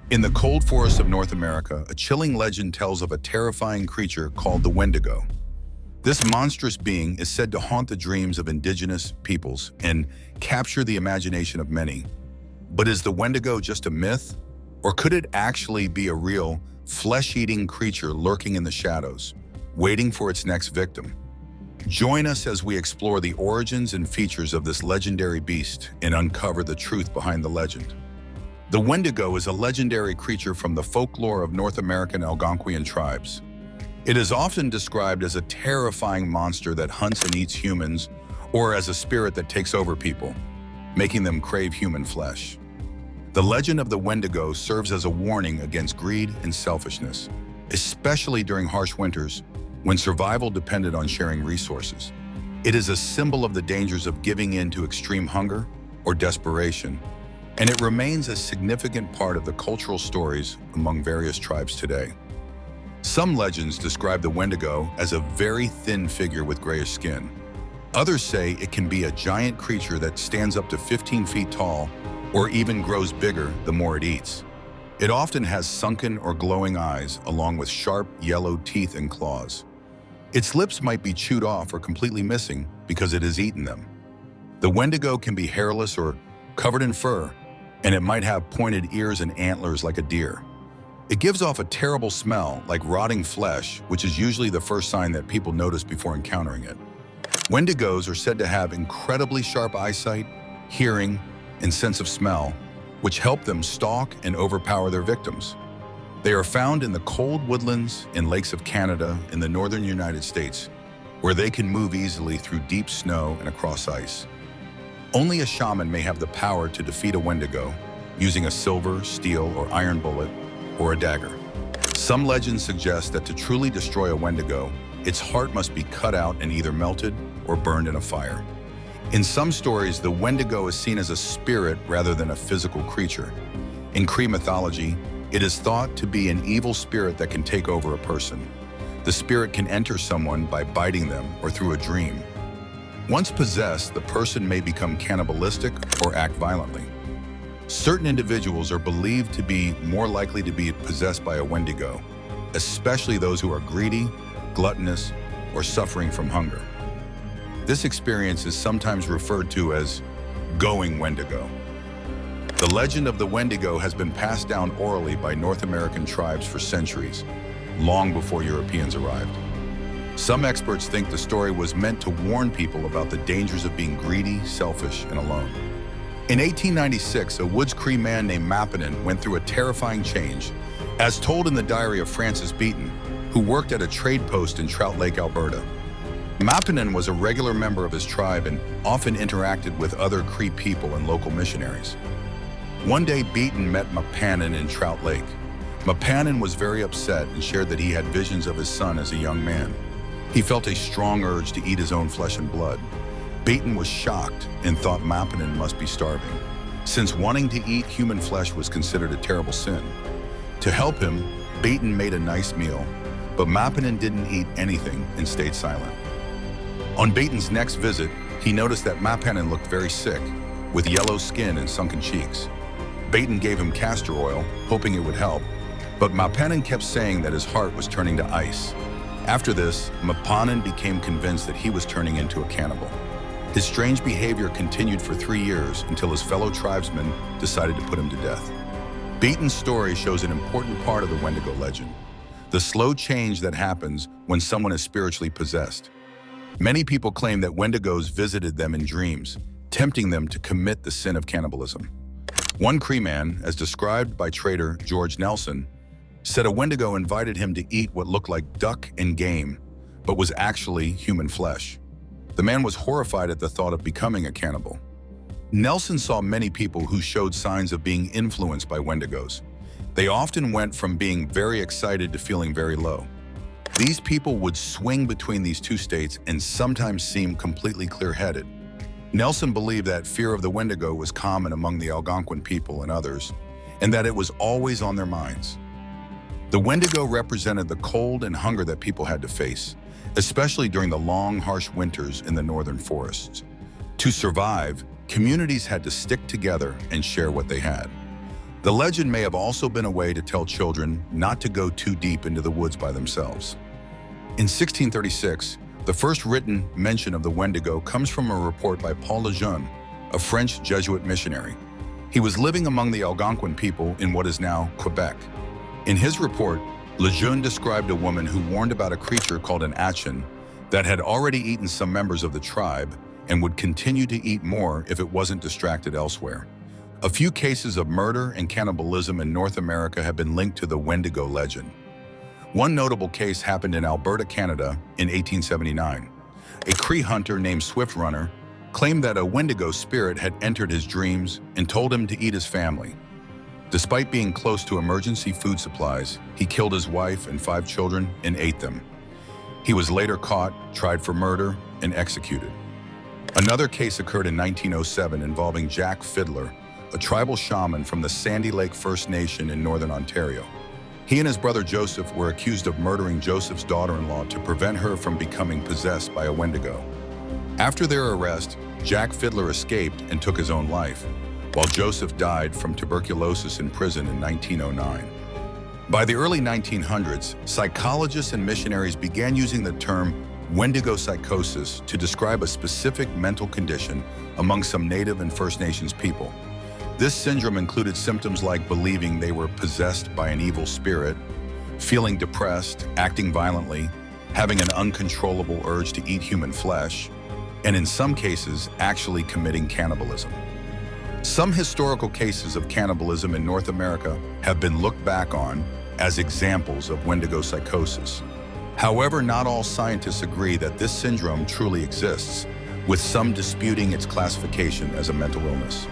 In the cold forests of North America, a chilling legend tells of a terrifying creature called the Wendigo. This monstrous being is said to haunt the dreams of indigenous peoples and capture the imagination of many. But is the Wendigo just a myth? Or could it actually be a real, flesh-eating creature lurking in the shadows, waiting for its next victim? Join us as we explore the origins and features of this legendary beast and uncover the truth behind the legend. The Wendigo is a legendary creature from the folklore of North American Algonquian tribes. It is often described as a terrifying monster that hunts and eats humans, or as a spirit that takes over people, making them crave human flesh. The legend of the Wendigo serves as a warning against greed and selfishness, especially during harsh winters when survival depended on sharing resources. It is a symbol of the dangers of giving in to extreme hunger or desperation, and it remains a significant part of the cultural stories among various tribes today. Some legends describe the Wendigo as a very thin figure with grayish skin. Others say it can be a giant creature that stands up to 15 feet tall or even grows bigger the more it eats. It often has sunken or glowing eyes along with sharp yellow teeth and claws. Its lips might be chewed off or completely missing because it has eaten them. The Wendigo can be hairless or covered in fur, and it might have pointed ears and antlers like a deer. It gives off a terrible smell like rotting flesh, which is usually the first sign that people notice before encountering it. Wendigos are said to have incredibly sharp eyesight, hearing, and sense of smell, which help them stalk and overpower their victims. They are found in the cold woodlands and lakes of Canada in the northern United States, where they can move easily through deep snow and across ice. Only a shaman may have the power to defeat a Wendigo using a silver, steel, or iron bullet, or a dagger. Some legends suggest that to truly destroy a Wendigo, its heart must be cut out and either melted or burned in a fire. In some stories, the Wendigo is seen as a spirit rather than a physical creature. In Cree mythology, it is thought to be an evil spirit that can take over a person. The spirit can enter someone by biting them or through a dream. Once possessed, the person may become cannibalistic or act violently. Certain individuals are believed to be more likely to be possessed by a Wendigo, especially those who are greedy, gluttonous, or suffering from hunger. This experience is sometimes referred to as going Wendigo. The legend of the Wendigo has been passed down orally by North American tribes for centuries, long before Europeans arrived. Some experts think the story was meant to warn people about the dangers of being greedy, selfish, and alone. In 1896, a Woods Cree man named Mappinen went through a terrifying change, as told in the diary of Francis Beaton, who worked at a trade post in Trout Lake, Alberta. Mappinen was a regular member of his tribe and often interacted with other Cree people and local missionaries. One day, Beaton met Mappinen in Trout Lake. Mappinen was very upset and shared that he had visions of his son as a young man. He felt a strong urge to eat his own flesh and blood. Beaton was shocked and thought Mappinen must be starving, since wanting to eat human flesh was considered a terrible sin. To help him, Beaton made a nice meal, but Mappinen didn't eat anything and stayed silent. On Beaton's next visit, he noticed that Mappinen looked very sick, with yellow skin and sunken cheeks. Beaton gave him castor oil, hoping it would help, but Mappinen kept saying that his heart was turning to ice. After this, Mappinen became convinced that he was turning into a cannibal. His strange behavior continued for 3 years until his fellow tribesmen decided to put him to death. Beaton's story shows an important part of the Wendigo legend, the slow change that happens when someone is spiritually possessed. Many people claim that Wendigos visited them in dreams, tempting them to commit the sin of cannibalism. One Cree man, as described by trader George Nelson, said a Wendigo invited him to eat what looked like duck and game, but was actually human flesh. The man was horrified at the thought of becoming a cannibal. Nelson saw many people who showed signs of being influenced by Wendigos. They often went from being very excited to feeling very low. These people would swing between these two states and sometimes seem completely clear-headed. Nelson believed that fear of the Wendigo was common among the Algonquian people and others, and that it was always on their minds. The Wendigo represented the cold and hunger that people had to face, especially during the long, harsh winters in the northern forests. To survive, communities had to stick together and share what they had. The legend may have also been a way to tell children not to go too deep into the woods by themselves. In 1636, the first written mention of the Wendigo comes from a report by Paul Lejeune, a French Jesuit missionary. He was living among the Algonquian people in what is now Quebec. In his report, Lejeune described a woman who warned about a creature called an Attribution that had already eaten some members of the tribe and would continue to eat more if it wasn't distracted elsewhere. A few cases of murder and cannibalism in North America have been linked to the Wendigo legend. One notable case happened in Alberta, Canada in 1879. A Cree hunter named Swift Runner claimed that a Wendigo spirit had entered his dreams and told him to eat his family. Despite being close to emergency food supplies, he killed his wife and 5 children and ate them. He was later caught, tried for murder, and executed. Another case occurred in 1907 involving Jack Fiddler, a tribal shaman from the Sandy Lake First Nation in northern Ontario. He and his brother Joseph were accused of murdering Joseph's daughter-in-law to prevent her from becoming possessed by a Wendigo. After their arrest, Jack Fiddler escaped and took his own life, while Joseph died from tuberculosis in prison in 1909. By the early 1900s, psychologists and missionaries began using the term Wendigo psychosis to describe a specific mental condition among some Native and First Nations people. This syndrome included symptoms like believing they were possessed by an evil spirit, feeling depressed, acting violently, having an uncontrollable urge to eat human flesh, and in some cases, actually committing cannibalism. Some historical cases of cannibalism in North America have been looked back on as examples of Wendigo psychosis. However, not all scientists agree that this syndrome truly exists, with some disputing its classification as a mental illness.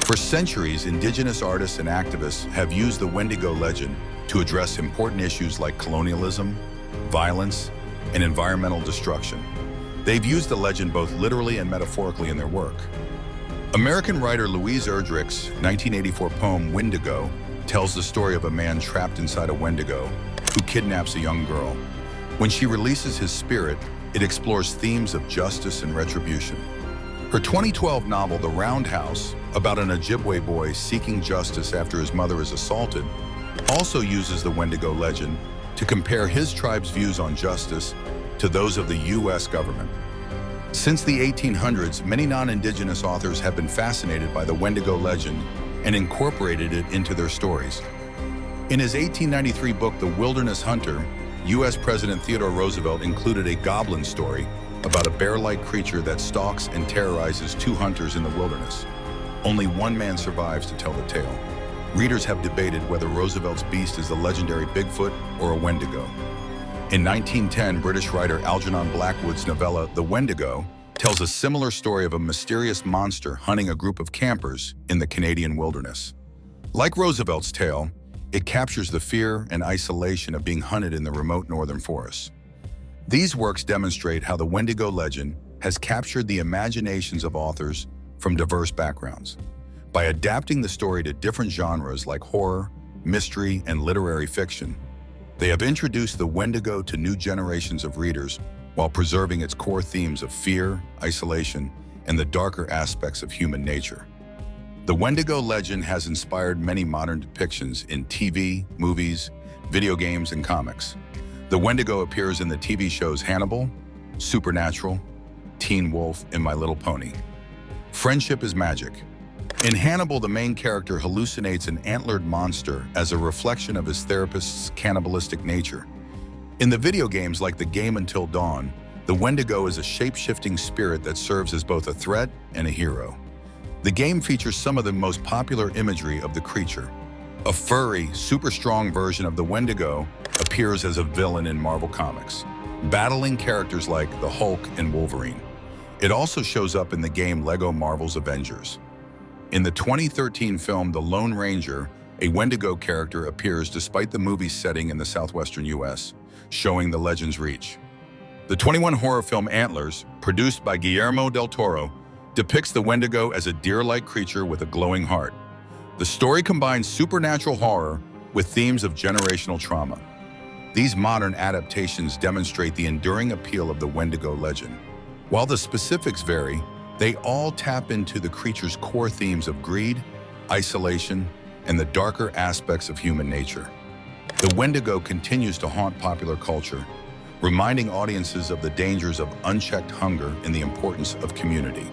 For centuries, Indigenous artists and activists have used the Wendigo legend to address important issues like colonialism, violence, and environmental destruction. They've used the legend both literally and metaphorically in their work. American writer Louise Erdrich's 1984 poem Wendigo tells the story of a man trapped inside a Wendigo who kidnaps a young girl. When she releases his spirit, it explores themes of justice and retribution. Her 2012 novel, The Roundhouse, about an Ojibwe boy seeking justice after his mother is assaulted, also uses the Wendigo legend to compare his tribe's views on justice to those of the U.S. government. Since the 1800s, many non-Indigenous authors have been fascinated by the Wendigo legend and incorporated it into their stories. In his 1893 book, The Wilderness Hunter, U.S. President Theodore Roosevelt included a goblin story about a bear-like creature that stalks and terrorizes 2 hunters in the wilderness. Only one man survives to tell the tale. Readers have debated whether Roosevelt's beast is the legendary Bigfoot or a Wendigo. In 1910, British writer Algernon Blackwood's novella, The Wendigo, tells a similar story of a mysterious monster hunting a group of campers in the Canadian wilderness. Like Roosevelt's tale, it captures the fear and isolation of being hunted in the remote northern forests. These works demonstrate how the Wendigo legend has captured the imaginations of authors from diverse backgrounds. By adapting the story to different genres like horror, mystery, and literary fiction, they have introduced the Wendigo to new generations of readers while preserving its core themes of fear, isolation, and the darker aspects of human nature. The Wendigo legend has inspired many modern depictions in TV, movies, video games, and comics. The Wendigo appears in the TV shows Hannibal, Supernatural, Teen Wolf, and My Little Pony. Friendship is magic. In Hannibal, the main character hallucinates an antlered monster as a reflection of his therapist's cannibalistic nature. In the video games like The Game Until Dawn, the Wendigo is a shape-shifting spirit that serves as both a threat and a hero. The game features some of the most popular imagery of the creature. A furry, super-strong version of the Wendigo appears as a villain in Marvel Comics, battling characters like the Hulk and Wolverine. It also shows up in the game LEGO Marvel's Avengers. In the 2013 film The Lone Ranger, a Wendigo character appears despite the movie's setting in the southwestern U.S., showing the legend's reach. The 21 horror film Antlers, produced by Guillermo del Toro, depicts the Wendigo as a deer-like creature with a glowing heart. The story combines supernatural horror with themes of generational trauma. These modern adaptations demonstrate the enduring appeal of the Wendigo legend. While the specifics vary, they all tap into the creature's core themes of greed, isolation, and the darker aspects of human nature. The Wendigo continues to haunt popular culture, reminding audiences of the dangers of unchecked hunger and the importance of community.